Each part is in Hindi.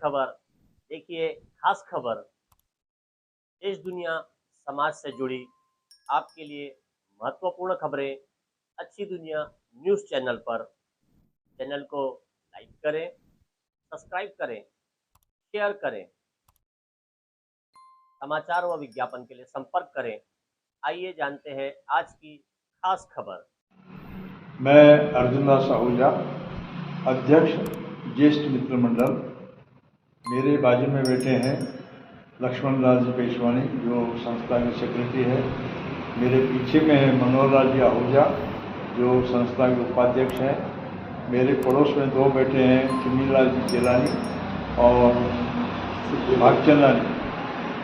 खबर देखिए, खास खबर देश दुनिया समाज से जुड़ी आपके लिए महत्वपूर्ण खबरें अच्छी दुनिया न्यूज़ चैनल पर। चैनल को लाइक करें, सब्सक्राइब करें, शेयर करें। समाचार व विज्ञापन के लिए संपर्क करें। आइए जानते हैं आज की खास खबर। मैं अर्जुनदास आहूजा, अध्यक्ष ज्येष्ठ मित्र मंडल। मेरे बाजू में बैठे हैं लक्ष्मण लाल जी पेशवानी, जो संस्था के सेक्रेटरी है। मेरे पीछे में है मनोहर लाल जी आहूजा, जो संस्था के उपाध्यक्ष हैं। मेरे पड़ोस में दो बैठे हैं चुन्नी लाल जी चेलानी और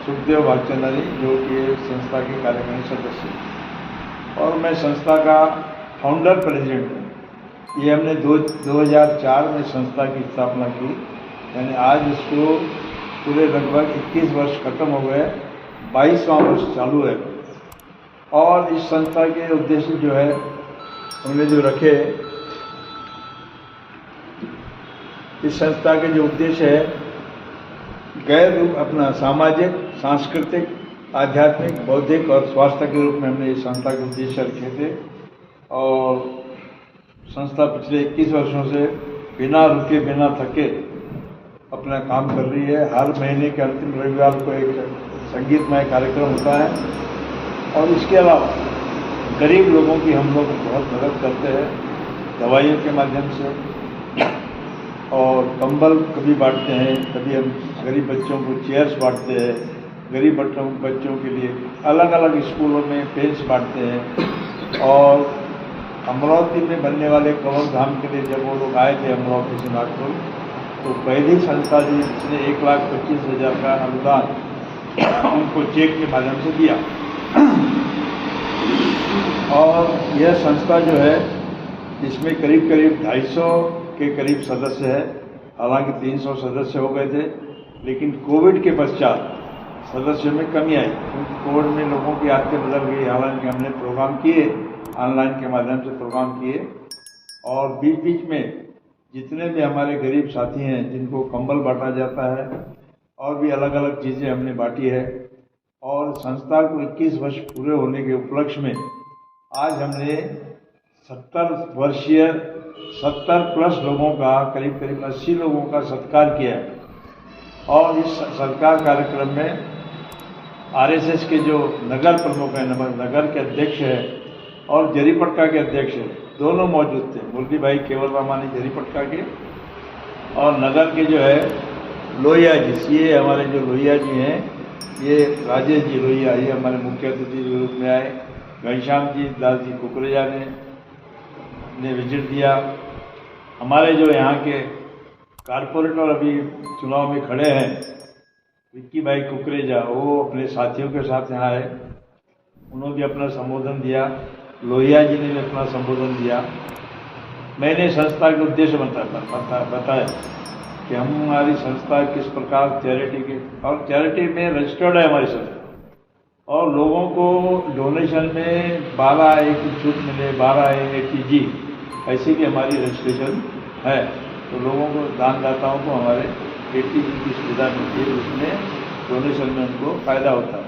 सुखदेव भागचंदानी, जो कि संस्था के कार्यकारी सदस्य हैं। और मैं संस्था का फाउंडर प्रेसिडेंट हूँ। ये हमने 2004 में संस्था की स्थापना की, यानी आज इसको पूरे लगभग 21 वर्ष खत्म हो गए, 22वां वर्ष चालू है। और इस संस्था के उद्देश्य जो है हमने जो रखे, इस संस्था के जो उद्देश्य है गैर रूप अपना सामाजिक, सांस्कृतिक, आध्यात्मिक, बौद्धिक और स्वास्थ्य के रूप में हमने इस संस्था के उद्देश्य रखे थे। और संस्था पिछले 21 वर्षों से बिना रुके बिना थके अपना काम कर रही है। हर महीने के अंतिम रविवार को एक संगीतमय कार्यक्रम होता है। और इसके अलावा गरीब लोगों की हम लोग बहुत मदद करते हैं, दवाइयों के माध्यम से, और कंबल कभी बांटते हैं, कभी हम गरीब बच्चों को चेयर्स बांटते हैं, गरीब बच्चों के लिए अलग अलग स्कूलों में पेन्स बांटते हैं। और अमरावती में बनने वाले कंवर धाम के लिए जब वो लोग आए थे अमरावती से नागपुर, तो पहली संस्था जी जिसने 1,25,000 का अनुदान उनको चेक के माध्यम से दिया। और यह संस्था जो है इसमें करीब 250 के करीब सदस्य है। हालांकि 300 सदस्य हो गए थे, लेकिन कोविड के पश्चात सदस्यों में कमी आई, क्योंकि कोविड में लोगों की आदतें बदल गई। हालांकि हमने प्रोग्राम किए, ऑनलाइन के माध्यम से प्रोग्राम किए, और बीच बीच में जितने भी हमारे गरीब साथी हैं जिनको कंबल बांटा जाता है, और भी अलग अलग चीज़ें हमने बांटी है। और संस्था को 21 वर्ष पूरे होने के उपलक्ष्य में आज हमने 70 प्लस लोगों का, करीब 80 लोगों का सत्कार किया है। और इस सत्कार कार्यक्रम में आरएसएस के जो नगर प्रमुख हैं, नगर के अध्यक्ष हैं और जरीपटका के अध्यक्ष हैं, दोनों मौजूद थे। मुरली भाई केवल रामानी जरीपटका के, और नगर के जो है लोहिया जी, ये हमारे जो लोहिया जी हैं, ये राजेश जी लोहिया, ये हमारे मुख्य अतिथि के रूप में आए। घनश्याम जी दास जी कुकरेजा ने विजिट दिया। हमारे जो यहाँ के कारपोरेटर अभी चुनाव में खड़े हैं, विक्की भाई कुकरेजा, वो अपने साथियों के साथ यहाँ आए, उन्होंने भी अपना संबोधन दिया। लोहिया जी ने भी अपना संबोधन दिया। मैंने संस्था के उद्देश्य बताया कि हमारी संस्था किस प्रकार चैरिटी के, और चैरिटी में रजिस्टर्ड है हमारी संस्था, और लोगों को डोनेशन में 12A की छूट मिले, 12A ATG ऐसी भी हमारी रजिस्ट्रेशन है। तो लोगों को, दानदाताओं को हमारे ATG की सुविधा मिलती है, उसमें डोनेशन में उनको फ़ायदा होता है।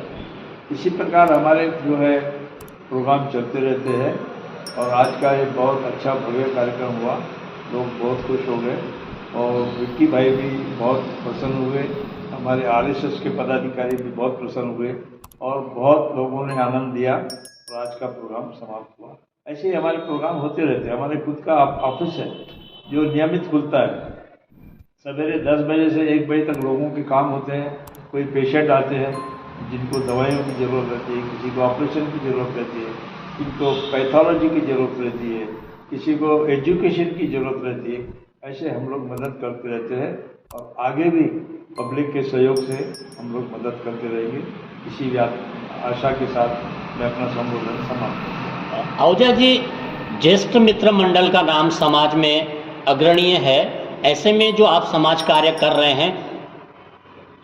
इसी प्रकार हमारे जो है प्रोग्राम चलते रहते हैं। और आज का ये बहुत अच्छा भव्य कार्यक्रम हुआ, लोग बहुत खुश हो गए, और विक्की भाई भी बहुत प्रसन्न हुए, हमारे आरएसएस के पदाधिकारी भी बहुत प्रसन्न हुए, और बहुत लोगों ने आनंद लिया, और आज का प्रोग्राम समाप्त हुआ। ऐसे ही हमारे प्रोग्राम होते रहते हैं। हमारे खुद का ऑफिस है जो नियमित खुलता है। सवेरे 10 बजे से 1 बजे तक लोगों के काम होते हैं। कोई पेशेंट आते हैं जिनको दवाइयों की ज़रूरत रहती है, किसी को ऑपरेशन की ज़रूरत रहती है, किसी को पैथोलॉजी की ज़रूरत रहती है, किसी को एजुकेशन की ज़रूरत रहती है। ऐसे हम लोग मदद करते रहते हैं, और आगे भी पब्लिक के सहयोग से हम लोग मदद करते रहेंगे। इसी आशा के साथ मैं अपना संबोधन समाप्त करता हूँ। आहूजा जी, ज्येष्ठ मित्र मंडल का नाम समाज में अग्रणीय है। ऐसे में जो आप समाज कार्य कर रहे हैं,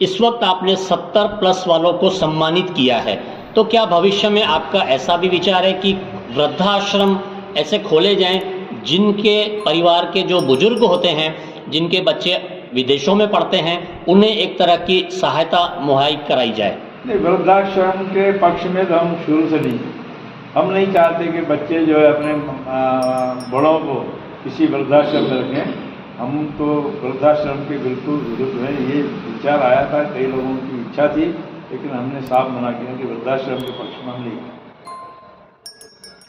इस वक्त आपने 70 प्लस वालों को सम्मानित किया है, तो क्या भविष्य में आपका ऐसा भी विचार है कि वृद्धाश्रम ऐसे खोले जाएं जिनके परिवार के जो बुजुर्ग होते हैं, जिनके बच्चे विदेशों में पढ़ते हैं उन्हें एक तरह की सहायता मुहैया कराई जाए? नहीं, वृद्धाश्रम के पक्ष में तो हम शुरू से नहीं, हम नहीं चाहते कि बच्चे जो है अपने बड़ों को किसी वृद्धाश्रम में रखें। हम तो वृद्धाश्रम के बिल्कुल विरुद्ध हैं। ये विचार आया था, कई लोगों की इच्छा थी, लेकिन हमने साफ मना किया कि वृद्धाश्रम के पक्ष में हम नहीं।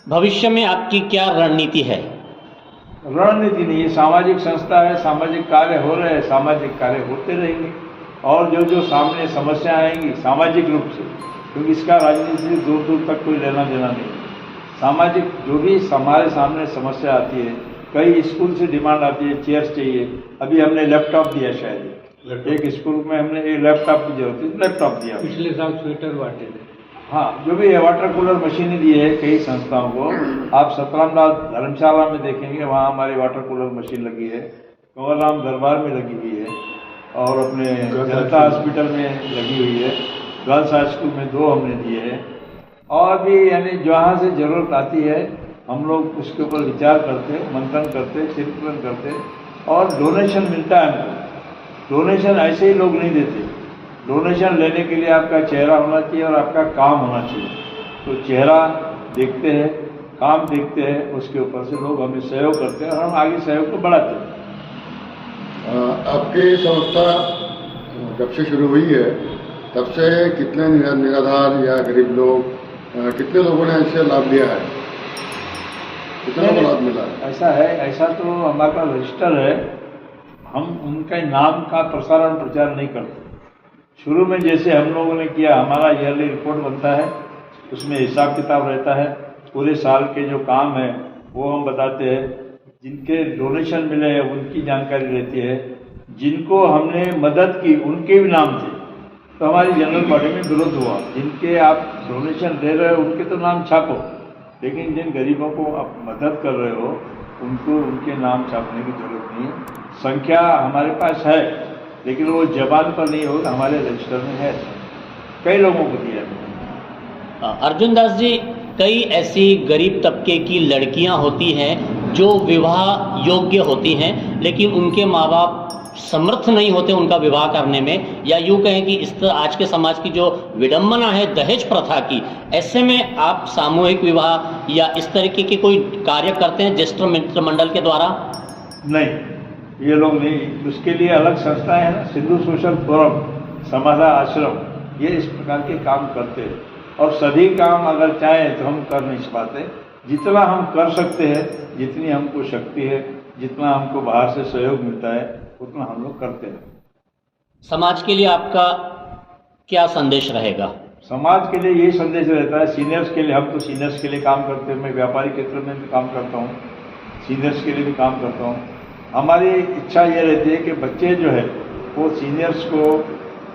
भविष्य में आपकी क्या रणनीति है? रणनीति नहीं, ये सामाजिक संस्था है, सामाजिक कार्य हो रहे हैं, सामाजिक कार्य होते रहेंगे। और जो जो सामने समस्या आएंगी सामाजिक रूप से, क्योंकि इसका राजनीति से दूर दूर तक कोई लेना देना नहीं, सामाजिक जो भी हमारे सामने समस्या आती है, कई स्कूल से डिमांड आती है चेयर्स चाहिए। अभी हमने लैपटॉप दिया, शायद एक स्कूल में हमने एक लैपटॉप की जरूरत थी, लैपटॉप दिया। पिछले साल स्वेटर बांटे थे। हाँ, जो भी वाटर कूलर मशीनें दी है कई संस्थाओं को। आप सतरामलाल धर्मशाला में देखेंगे, वहाँ हमारी वाटर कूलर मशीन लगी है, कंवरराम दरबार में लगी हुई है, और अपने जनता हॉस्पिटल में लगी हुई है, गर्ल्स हाई स्कूल में 2 हमने दिए हैं। और भी यानी जहाँ से ज़रूरत आती है हम लोग उसके ऊपर विचार करते, मंथन करते, चिंतन करते, और डोनेशन मिलता है हमको। डोनेशन ऐसे ही लोग नहीं देते, डोनेशन लेने के लिए आपका चेहरा होना चाहिए और आपका काम होना चाहिए। तो चेहरा देखते हैं, काम देखते हैं, उसके ऊपर से लोग हमें सहयोग करते हैं और हम आगे सहयोग को बढ़ाते हैं। आपकी संस्था जब से शुरू हुई है तब से कितने निराधार या गरीब लोग, कितने लोगों ने इससे लाभ लिया है, कितना लाभ मिला है? ऐसा है, ऐसा तो हमारा रजिस्टर है, हम उनके नाम का प्रसारण प्रचार नहीं करते। शुरू में जैसे हम लोगों ने किया, हमारा ईयरली रिपोर्ट बनता है, उसमें हिसाब किताब रहता है, पूरे साल के जो काम है वो हम बताते हैं, जिनके डोनेशन मिले हैं उनकी जानकारी रहती है, जिनको हमने मदद की उनके भी नाम थे। तो हमारी जनरल बॉडी में विरोध हुआ, जिनके आप डोनेशन दे रहे हो उनके तो नाम छापो, लेकिन जिन गरीबों को आप मदद कर रहे हो उनको उनके नाम छापने की जरूरत नहीं है। संख्या हमारे पास है, लेकिन वो जबान पर नहीं होगा, हमारे रजिस्टर में है, कई लोगों को दिया है। अर्जुन दास जी, कई ऐसी गरीब तबके की लड़कियां होती हैं जो विवाह योग्य होती हैं, लेकिन उनके माँ बाप समर्थ नहीं होते उनका विवाह करने में, या यूँ कहें कि इस आज के समाज की जो विडंबना है दहेज प्रथा की, ऐसे में आप सामूहिक विवाह या इस तरीके के कोई कार्य करते हैं ज्येष्ठ मित्र मंडल के द्वारा? नहीं, ये लोग नहीं, उसके लिए अलग संस्थाएं हैं ना, सिंधु सोशल फोरम, समाधा आश्रम, ये इस प्रकार के काम करते हैं। और सभी काम अगर चाहें तो हम कर नहीं पाते, जितना हम कर सकते हैं, जितनी हमको शक्ति है, जितना हमको बाहर से सहयोग मिलता है, उतना हम लोग करते हैं। समाज के लिए आपका क्या संदेश रहेगा? समाज के लिए यही संदेश रहता है, सीनियर्स के लिए, हम तो सीनियर्स के लिए काम करते हैं, मैं व्यापारिक क्षेत्र में भी काम करता हूँ, सीनियर्स के लिए भी काम करता हूँ। हमारी इच्छा ये रहती है कि बच्चे जो है वो सीनियर्स को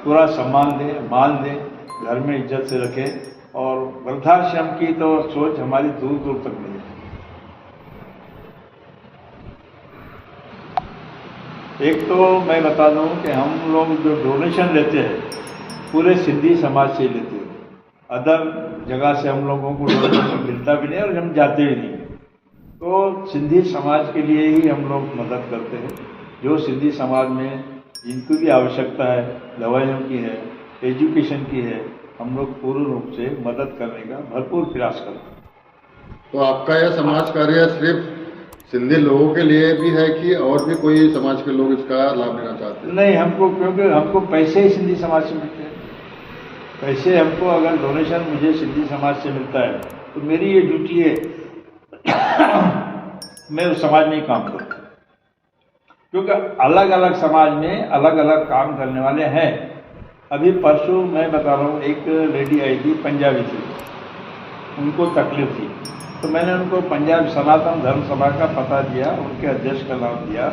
पूरा सम्मान दें, मान दें, घर में इज्जत से रखें, और वृद्धाश्रम की तो सोच हमारी दूर दूर तक नहीं है। एक तो मैं बता दूं कि हम लोग जो डोनेशन लेते हैं पूरे सिंधी समाज से लेते हैं, अदर जगह से हम लोगों को डोनेशन मिलता भी नहीं और हम जाते भी नहीं। तो सिंधी समाज के लिए ही हम लोग मदद करते हैं, जो सिंधी समाज में जिनको भी आवश्यकता है, दवाइयों की है, एजुकेशन की है, हम लोग पूर्ण रूप से मदद करने का भरपूर प्रयास करते हैं। तो आपका यह समाज कार्य सिर्फ सिंधी लोगों के लिए भी है कि और भी कोई समाज के लोग इसका लाभ लेना चाहते हैं? नहीं, हमको, क्योंकि हमको पैसे ही सिंधी समाज से मिलते हैं। पैसे हमको अगर डोनेशन मुझे सिंधी समाज से मिलता है तो मेरी ये ड्यूटी है मैं उस समाज में ही काम करता हूँ, क्योंकि अलग अलग समाज में अलग अलग काम करने वाले हैं। अभी परसों मैं बता रहा हूँ, एक लेडी आई थी, पंजाबी थी, उनको तकलीफ थी, तो मैंने उनको पंजाब सनातन धर्म सभा का पता दिया, उनके अध्यक्ष का नाम दिया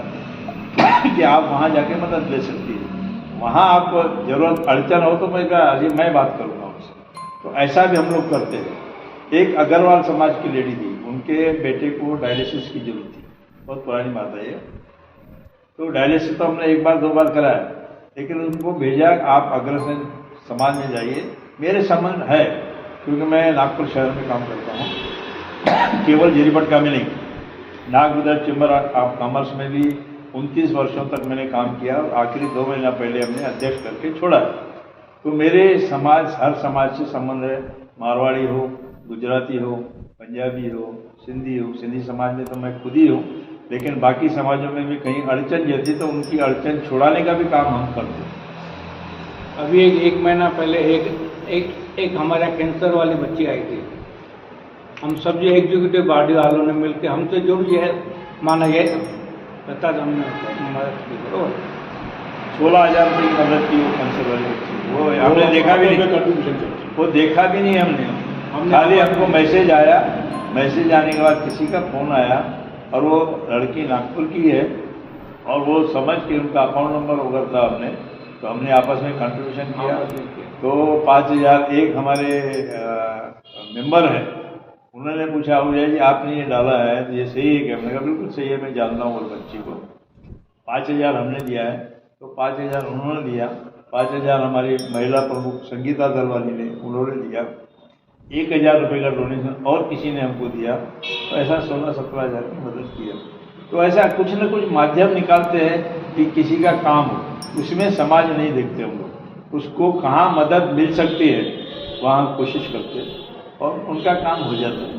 कि आप वहाँ जाके मदद ले सकती है, वहाँ आपको जरूरत अड़चन हो तो मैं कहा अजी मैं बात करूँगा उनसे। तो ऐसा भी हम लोग करते हैं। एक अग्रवाल समाज की लेडी थी, उनके बेटे को डायलिसिस की जरूरत थी, बहुत पुरानी बात है ये। तो डायलिसिस तो हमने 1 बार 2 बार कराया, लेकिन उनको भेजा आप अग्रसेन समाज में जाइए। मेरे संबंध है, क्योंकि मैं नागपुर शहर में काम करता हूँ, केवल जिरीपटका में नहीं, नागबुदर चैम्बर ऑफ कॉमर्स में भी 29 वर्षों तक मैंने काम किया और आखिरी 2 महीना पहले हमने अध्यक्ष करके छोड़ा। तो मेरे समाज, हर समाज से संबंध है, मारवाड़ी हो, गुजराती हो, पंजाबी हो, सिंधी समाज में तो मैं खुद ही हूँ, लेकिन बाकी समाजों में भी कहीं अड़चन रहती तो उनकी अड़चन छुड़ाने का भी काम हम करते हैं। अभी एक महीना पहले एक हमारे कैंसर वाली बच्ची आई थी। हम सब जो एग्जीक्यूटिव बॉडी वालों ने मिलकर हमसे जो भी है माना ये बता दो, हमने मदद की। बराबर 16,000 रुपये की मदद की वो कैंसर वाली बच्ची, वो हमने देखा भी नहीं, वो देखा भी नहीं हमने खाली हमको मैसेज आया, मैसेज आने के बाद किसी का फ़ोन आया और वो लड़की नागपुर की है और वो समझ के उनका अकाउंट नंबर वगैरह था हमने, तो हमने आपस में कंट्रीब्यूशन किया। तो 5,000 एक हमारे मेंबर हैं, उन्होंने पूछा भैया जी आपने ये डाला है तो ये सही है क्या? मैंने कहा बिल्कुल सही है, मैं जानता हूँ उस बच्ची को। 5,000 हमने दिया है, तो 5,000 उन्होंने दिया, 5,000 हमारी महिला प्रमुख संगीता दलवाली ने उन्होंने दिया, 1,000 रुपये का डोनेशन और किसी ने हमको दिया। तो ऐसा 16-17 हज़ार की मदद किया। तो ऐसा कुछ न कुछ माध्यम निकालते हैं कि किसी का काम हो, उसमें समाज नहीं देखते हम लोग, उसको कहाँ मदद मिल सकती है वहाँ कोशिश करते हैं और उनका काम हो जाता है।